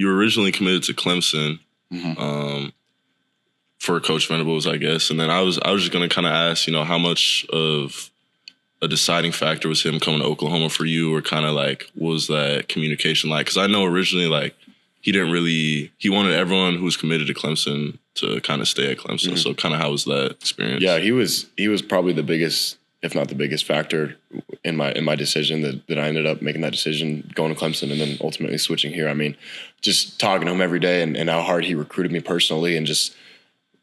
you were originally committed to Clemson for Coach Venables, I guess. And then I was just going to kind of ask, you know, how much of a deciding factor was him coming to Oklahoma for you, or kind of like, what was that communication like? Because I know originally, like, he wanted everyone who was committed to Clemson to kind of stay at Clemson. So kind of how was that experience? Yeah, he was probably the biggest, if not the biggest factor in my decision that I ended up making that decision, going to Clemson and then ultimately switching here. I mean, just talking to him every day and how hard he recruited me personally, and just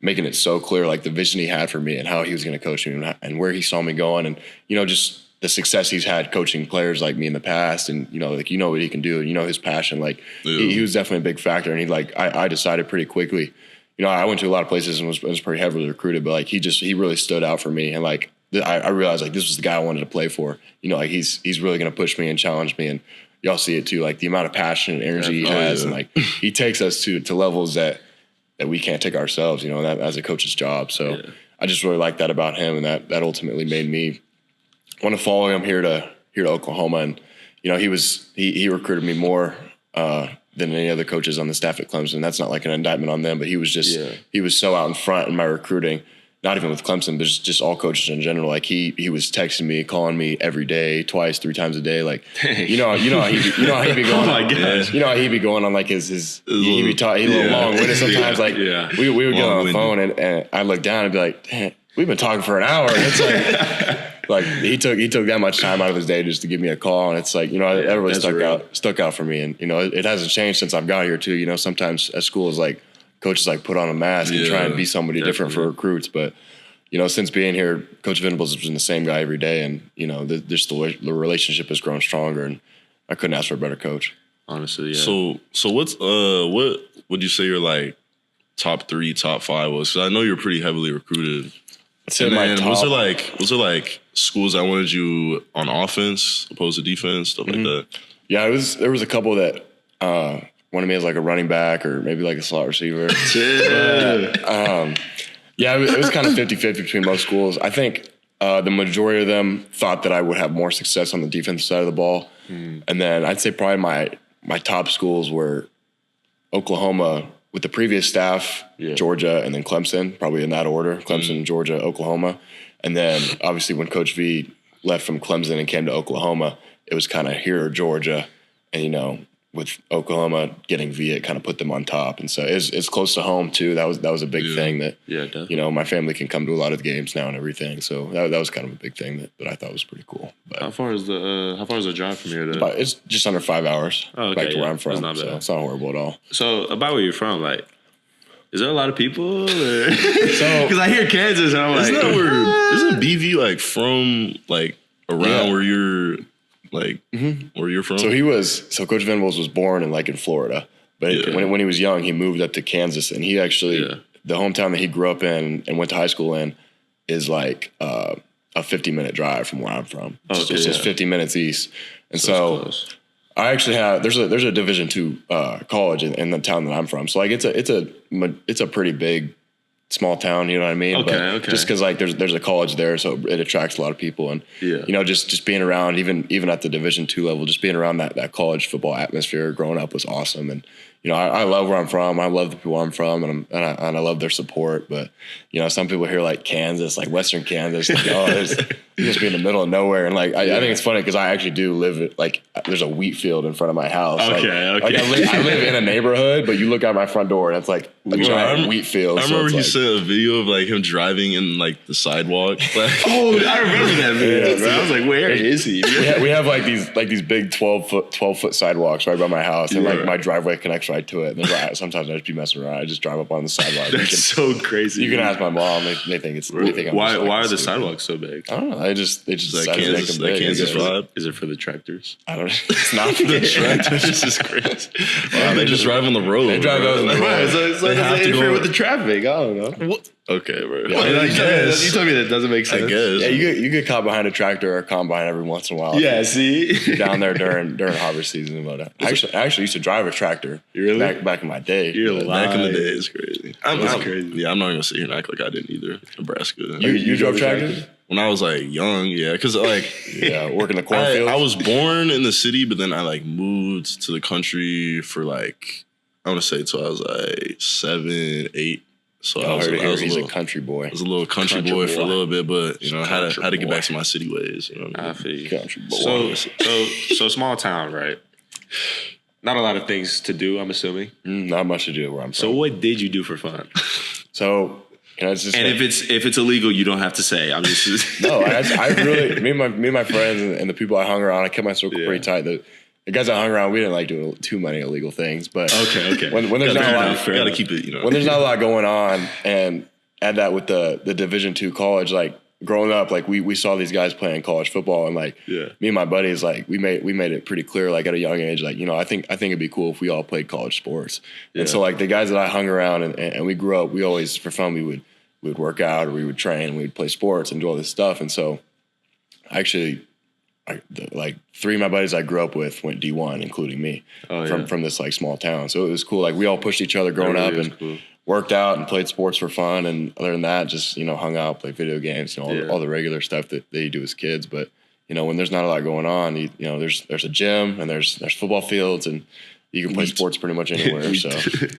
making it so clear, like the vision he had for me and how he was going to coach me and where he saw me going, and, you know, just the success he's had coaching players like me in the past, and, you know, like, you know what he can do, and, you know, his passion, like he was definitely a big factor. And I decided pretty quickly, you know, I went to a lot of places and was pretty heavily recruited, but like he really stood out for me. And like, I realized like this was the guy I wanted to play for, you know, like he's really going to push me and challenge me. And y'all see it too, like the amount of passion and energy he has. And like, he takes us to levels that we can't take ourselves, you know, that as a coach's job. So I just really like that about him. And that ultimately made me want to follow him here to Oklahoma. And, you know, he recruited me more than any other coaches on the staff at Clemson. That's not like an indictment on them, but he was just he was so out in front in my recruiting, not even with Clemson, but just all coaches in general. Like he was texting me, calling me every day, twice, 3 times a day. Like, you know how he'd be going. Oh my gosh. You know how he'd be going on like his he'd be talking a little long-winded sometimes. Like we would get on the phone and I'd look down and be like, damn, we've been talking for an hour. And it's like he took that much time out of his day just to give me a call. And it's like, you know, that really stuck out for me. And, you know, it hasn't changed since I've got here too. You know, sometimes at school is like coaches like put on a mask and try and be somebody different for recruits. But, you know, since being here, Coach Venables has been the same guy every day. And, you know, the relationship has grown stronger, and I couldn't ask for a better coach. Honestly, yeah. So what would you say your like top 3, top 5 was? Because I know you're pretty heavily recruited. And then was there like schools that wanted you on offense opposed to defense, stuff like that? Yeah, there was a couple that wanted me as like a running back or maybe like a slot receiver. It was kind of 50-50 between most schools. I think the majority of them thought that I would have more success on the defensive side of the ball. And then I'd say probably my top schools were Oklahoma with the previous staff, Georgia, and then Clemson, probably in that order, Clemson, Georgia, Oklahoma. And then obviously when Coach V left from Clemson and came to Oklahoma, it was kind of here or Georgia. And, you know, with Oklahoma getting V, it kind of put them on top. And so it's close to home too. That was a big thing that, you know, my family can come to a lot of the games now and everything. So that was kind of a big thing that I thought was pretty cool. But how far is the drive from here to? It's just under 5 hours back to where I'm from. So it's not horrible at all. So about where you're from, like, is there a lot of people? Because I hear Kansas and I'm like, isn't BV like from like around where you're like where you're from? So Coach Venables was born in Florida, but when he was young, he moved up to Kansas, and he actually the hometown that he grew up in and went to high school in is like a 50-minute drive from where I'm from. It's just 50 minutes east, and so I actually have there's a Division II college in the town that I'm from. So like it's a pretty big small town, you know what I mean? Okay. Just because like there's a college there, so it attracts a lot of people, and you know, just being around even at the Division II level, just being around that college football atmosphere growing up was awesome. And you know, I love where I'm from. I love the people I'm from, and I love their support. But you know, some people hear like Kansas, like Western Kansas, like, you just be in the middle of nowhere. And like I think it's funny because I actually do live like there's a wheat field in front of my house. Like I live in a neighborhood, but you look out my front door and it's like a giant wheat field. I remember he sent a video of like him driving in like the sidewalk. I remember that video. I was like, where is he? We have like these big 12-foot sidewalks right by my house, and like my driveway connects right to it. And sometimes I just be messing around. I just drive up on the sidewalk. That's so crazy. You can ask my mom. They think it's. Why are the sidewalks so big? I don't know. They just like Kansas vibe. Is it for the tractors? I don't know. It's not for the tractors. This is crazy. Wow, they just drive on the road. They drive on the road. So they have to go with the traffic. I don't know. What? Okay, bro. Yeah, you told me that doesn't make sense. I guess. Yeah, you get caught behind a tractor or a combine every once in a while. Yeah, see? You're down there during harvest season. But I actually used to drive a tractor back in my day. Back in the day, it's crazy. That's crazy. Yeah, I'm not going to sit here and act like I didn't either. Nebraska. You drove tractors? When I was like young, yeah. Because like... working the cornfield. I was born in the city, but then I like moved to the country for like... I want to say till I was like 7, 8. So I heard he's a a country boy. I was a little country boy for a little bit, but I had to get back to my city ways. You know what I mean? I feel you. Country boy. So small town, right? Not a lot of things to do, I'm assuming. Not much to do where I'm from. So what did you do for fun? So it's just if it's illegal, you don't have to say. I'm just no. I really me and my friends and the people I hung around, I kept my circle pretty tight. The guys I hung around, we didn't like doing too many illegal things. But okay. When there's not a lot, gotta keep it. When there's not a lot going on, and add that with the Division II college, like growing up, like we saw these guys playing college football, and like me and my buddies, like we made it pretty clear, like at a young age, like I think it'd be cool if we all played college sports. And so like the guys that I hung around and we grew up, we always for fun we would work out or we would train, we'd play sports and do all this stuff. And so actually, like 3 of my buddies I grew up with went D1, including me, from this like small town. So it was cool. Like we all pushed each other growing up and worked out and played sports for fun. And other than that, just hung out, played video games, all the regular stuff that you do as kids. But when there's not a lot going on, there's a gym and there's football fields and you can play sports pretty much anywhere. So